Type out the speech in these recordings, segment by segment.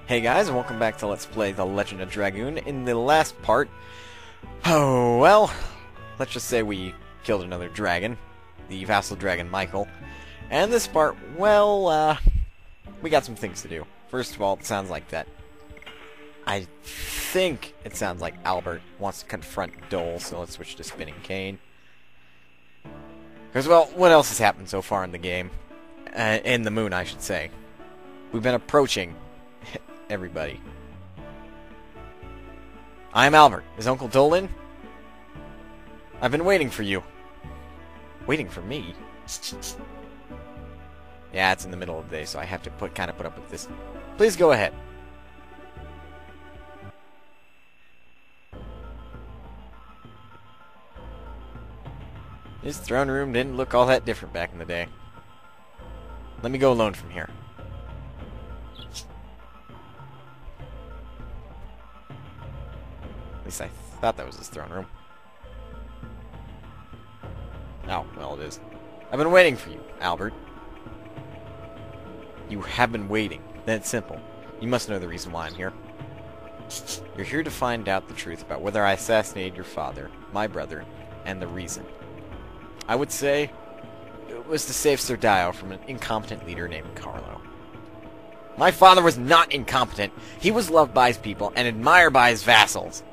Hey guys, and welcome back to Let's Play The Legend of Dragoon. In the last part, oh well, let's just say we killed another dragon, the vassal dragon Michael. And this part, well, we got some things to do. First of all, it sounds like that. I think it sounds like Albert wants to confront Doel, so let's switch to Spinning Cane. Because, well, what else has happened so far in the game? In the moon, I should say. We've been approaching everybody. I'm Albert. Is Uncle Doel in? I've been waiting for you. Waiting for me? Yeah, it's in the middle of the day, so I have to kind of put up with this. Please go ahead. His throne room didn't look all that different back in the day. Let me go alone from here. At least I thought that was his throne room. Oh, well, it is. I've been waiting for you, Albert. You have been waiting. That's simple. You must know the reason why I'm here. You're here to find out the truth about whether I assassinated your father, my brother, and the reason. I would say it was to save Sir Doel from an incompetent leader named Carlo. My father was not incompetent. He was loved by his people and admired by his vassals.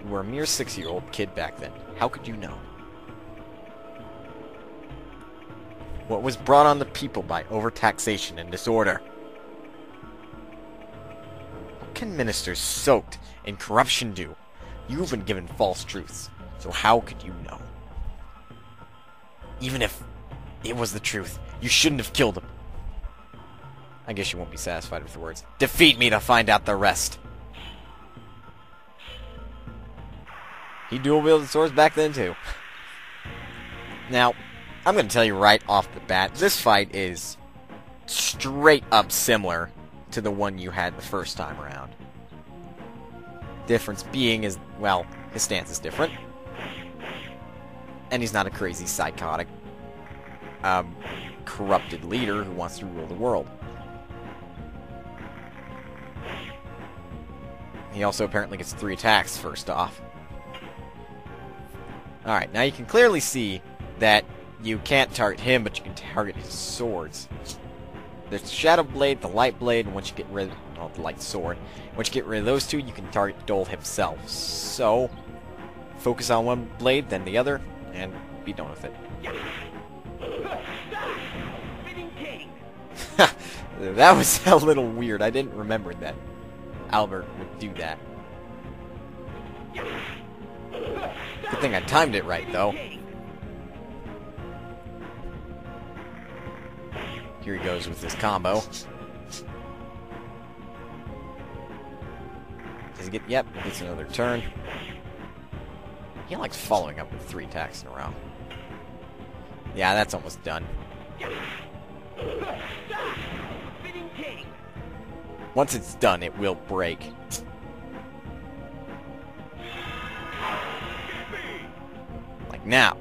You were a mere 6-year-old kid back then. How could you know? What was brought on the people by overtaxation and disorder? What can ministers soaked in corruption do? You've been given false truths, so how could you know? Even if it was the truth, you shouldn't have killed him. I guess you won't be satisfied with the words. Defeat me to find out the rest. He dual-wielded swords back then, too. Now, I'm going to tell you right off the bat, this fight is straight up similar to the one you had the first time around. Difference being is, well, his stance is different. And he's not a crazy, psychotic, corrupted leader who wants to rule the world. He also apparently gets 3 attacks first off. Alright, now you can clearly see that you can't target him, but you can target his swords. There's the Shadow Blade, the Light Blade, and once you get rid of the Light Sword, once you get rid of those two, you can target Doel himself. So, focus on one blade, then the other, and be done with it. That was a little weird. I didn't remember that Albert would do that. Good thing I timed it right, though. Here he goes with his combo. Does he get... Yep, gets another turn. He likes following up with 3 attacks in a row. Yeah, that's almost done. Once it's done, it will break. Like now.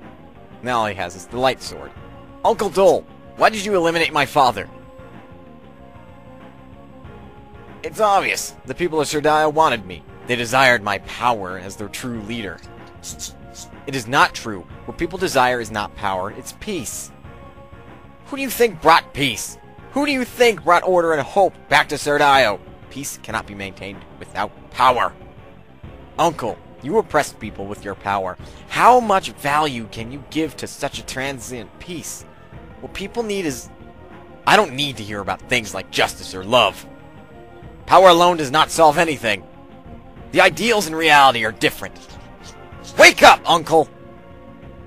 Now all he has is the light sword. Uncle Doel, why did you eliminate my father? It's obvious. The people of Sir Doel wanted me. They desired my power as their true leader. It is not true. What people desire is not power, it's peace. Who do you think brought peace? Who do you think brought order and hope back to Sir Doel? Peace cannot be maintained without power. Uncle, you oppressed people with your power. How much value can you give to such a transient peace? What people need is... I don't need to hear about things like justice or love. Power alone does not solve anything. The ideals and reality are different. Wake up, Uncle!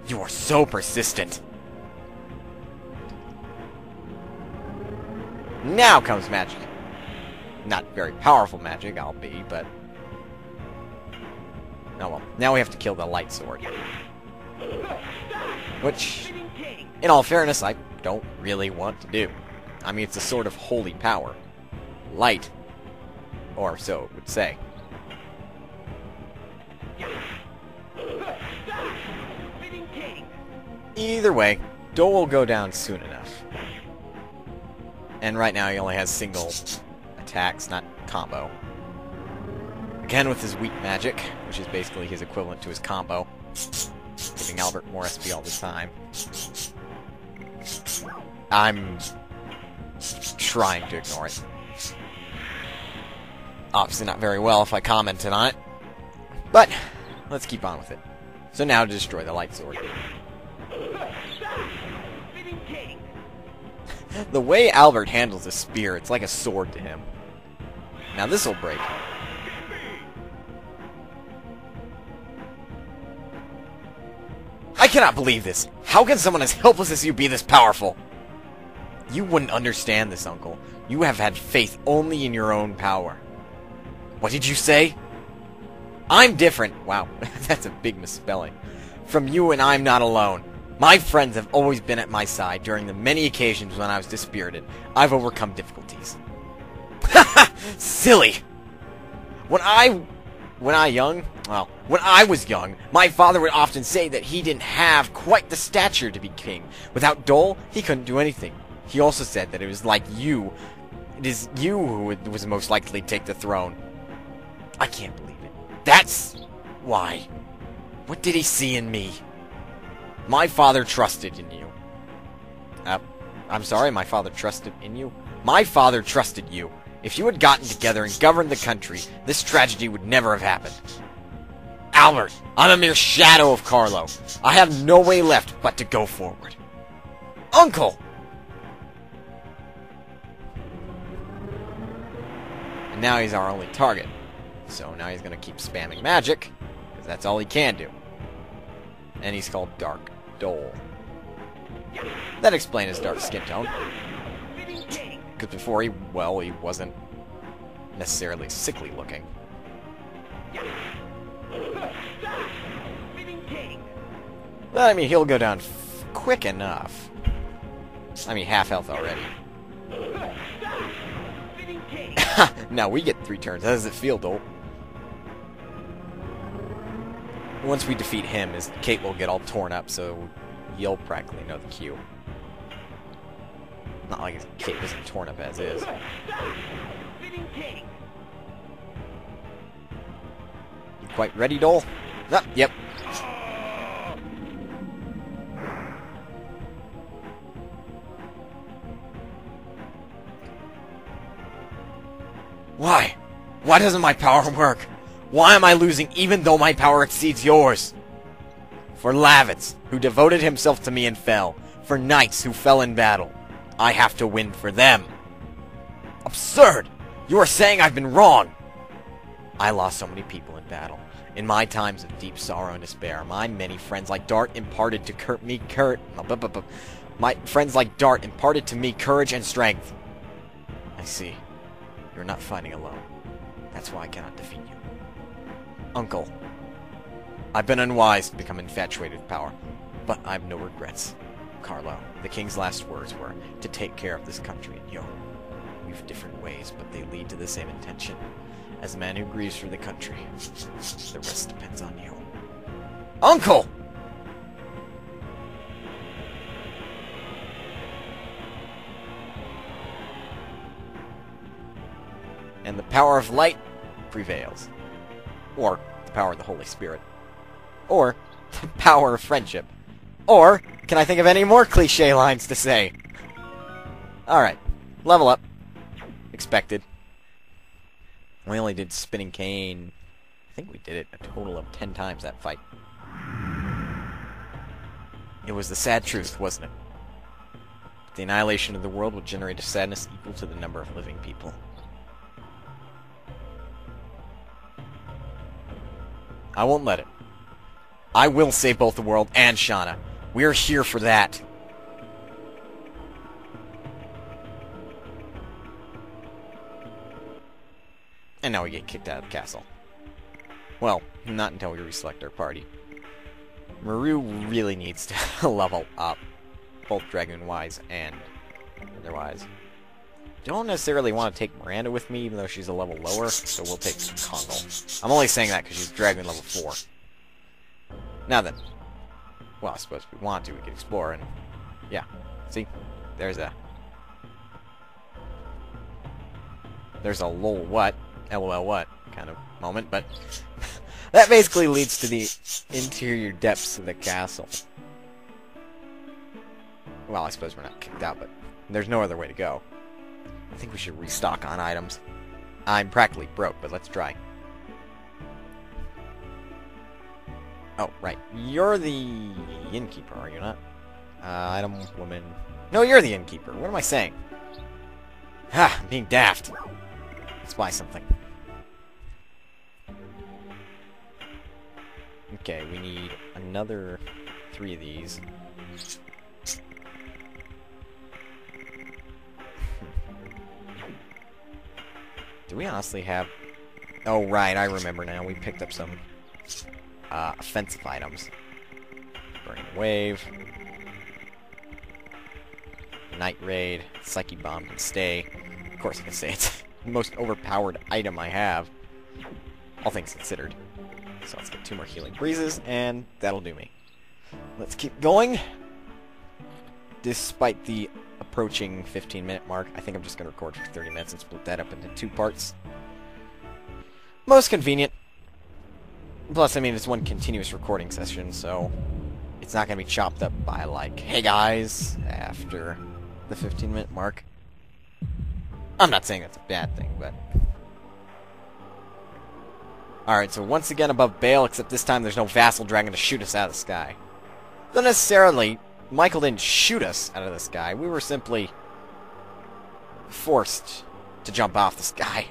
You are so persistent. Now comes magic. Not very powerful magic, I'll be, but... Oh well. Now we have to kill the light sword. Which, in all fairness, I don't really want to do. I mean, it's a sword of holy power. Light. Or so it would say. Either way, Doel will go down soon enough. And right now he only has single attacks, not combo. Again with his weak magic, which is basically his equivalent to his combo. Giving Albert more SP all the time. I'm trying to ignore it. Obviously not very well if I commented on it. But, let's keep on with it. So now to destroy the light sword. The way Albert handles a spear, it's like a sword to him. Now this'll break. I cannot believe this. How can someone as helpless as you be this powerful? You wouldn't understand this, Uncle. You have had faith only in your own power. What did you say? I'm different. Wow, that's a big misspelling. From you, and I'm not alone. My friends have always been at my side during the many occasions when I was dispirited. I've overcome difficulties. Silly! When I was young, my father would often say that he didn't have quite the stature to be king. Without Doel, he couldn't do anything. He also said that it is you who was most likely to take the throne. I can't believe it. That's why. What did he see in me? My father trusted in you. I'm sorry, my father trusted in you? My father trusted you. If you had gotten together and governed the country, this tragedy would never have happened. Albert, I'm a mere shadow of Carlo. I have no way left but to go forward. Uncle! And now he's our only target. So now he's going to keep spamming magic, because that's all he can do. And he's called Dark Doel. That explains his dark skin tone. Because before he wasn't necessarily sickly looking. But, I mean, he'll go down quick enough. I mean, half health already. Now we get 3 turns. How does it feel, Doel? Once we defeat him, his cape will get all torn up, so you'll practically know the cue. Not like his cape isn't torn up as is. You quite ready, Doel? Yep. Why? Why doesn't my power work? Why am I losing even though my power exceeds yours? For Lavitz, who devoted himself to me and fell. For knights who fell in battle. I have to win for them. Absurd! You are saying I've been wrong! I lost so many people in battle. In my times of deep sorrow and despair, my many friends like Dart imparted to me courage and strength. I see. You're not fighting alone. That's why I cannot defeat you. Uncle, I've been unwise to become infatuated with power, but I have no regrets. Carlo, the king's last words were to take care of this country and you. We have different ways, but they lead to the same intention. As a man who grieves for the country, the rest depends on you. Uncle! And the power of light prevails. Or the power of the Holy Spirit. Or the power of friendship. Or, can I think of any more cliche lines to say? Alright, level up. Expected. We only did Spinning Cane. I think we did it a total of 10 times that fight. It was the sad truth, wasn't it? The annihilation of the world would generate a sadness equal to the number of living people. I won't let it. I will save both the world and Shauna. We're here for that. And now we get kicked out of the castle. Well, not until we reselect our party. Maru really needs to level up, both Dragoon-wise and otherwise. Don't necessarily want to take Miranda with me, even though she's a level lower, so we'll take Congo. I'm only saying that because she's Dragoon level 4. Now then. Well, I suppose if we want to, we could explore, and yeah. See? There's a... there's a lol what, lol what kind of moment, but that basically leads to the interior depths of the castle. Well, I suppose we're not kicked out, but there's no other way to go. I think we should restock on items. I'm practically broke, but let's try. Oh, right. You're the innkeeper, are you not? Item, woman... No, you're the innkeeper. What am I saying? Ha! I'm being daft. Let's buy something. Okay, we need another 3 of these. Do we honestly have... Oh, right, I remember now. We picked up some offensive items. Burning Wave. Night Raid. Psyche Bomb can stay. Of course I can say it's the most overpowered item I have. All things considered. So let's get 2 more Healing Breezes, and that'll do me. Let's keep going. Despite the approaching 15-minute mark, I think I'm just going to record for 30 minutes and split that up into 2 parts. Most convenient. Plus, I mean, it's one continuous recording session, so it's not going to be chopped up by, like, hey guys, after the 15-minute mark. I'm not saying that's a bad thing, but... Alright, so once again above Bale, except this time there's no vassal dragon to shoot us out of the sky. Though necessarily, Michael didn't shoot us out of the sky. We were simply forced to jump off the sky.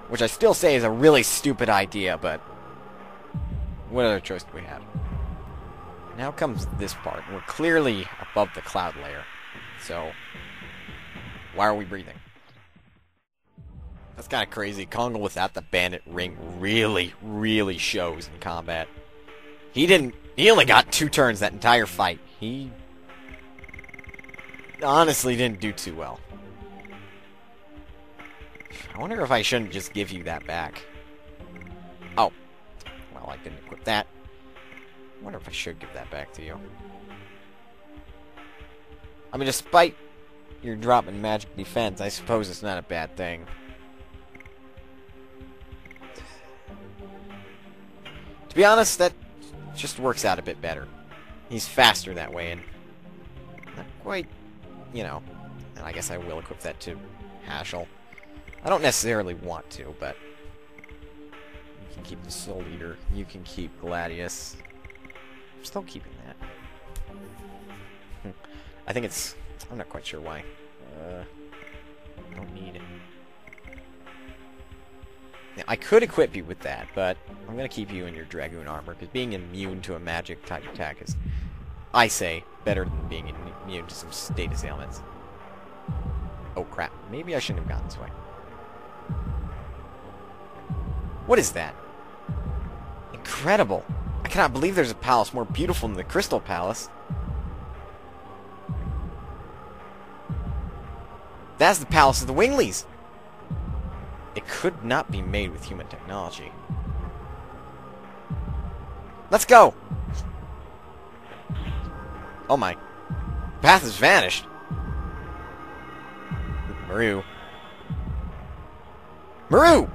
Which I still say is a really stupid idea, but what other choice do we have? Now comes this part. We're clearly above the cloud layer. So, why are we breathing? That's kind of crazy. Kongal without the bandit ring really, really shows in combat. He only got 2 turns that entire fight. He honestly didn't do too well. I wonder if I shouldn't just give you that back. Oh. Well, I didn't equip that. I wonder if I should give that back to you. I mean, despite your drop in magic defense, I suppose it's not a bad thing. To be honest, that just works out a bit better. He's faster that way, and not quite, you know. And I guess I will equip that to Hashel. I don't necessarily want to, but you can keep the Soul Eater. You can keep Gladius. I'm still keeping that. I think it's... I'm not quite sure why. I don't need it. Now, I could equip you with that, but I'm going to keep you in your Dragoon armor, because being immune to a magic-type attack is, I say, better than being immune to some status ailments. Oh, crap. Maybe I shouldn't have gone this way. What is that? Incredible! I cannot believe there's a palace more beautiful than the Crystal Palace. That's the Palace of the Wingleys! It could not be made with human technology. Let's go! Oh my. The path has vanished. Maru. Maru!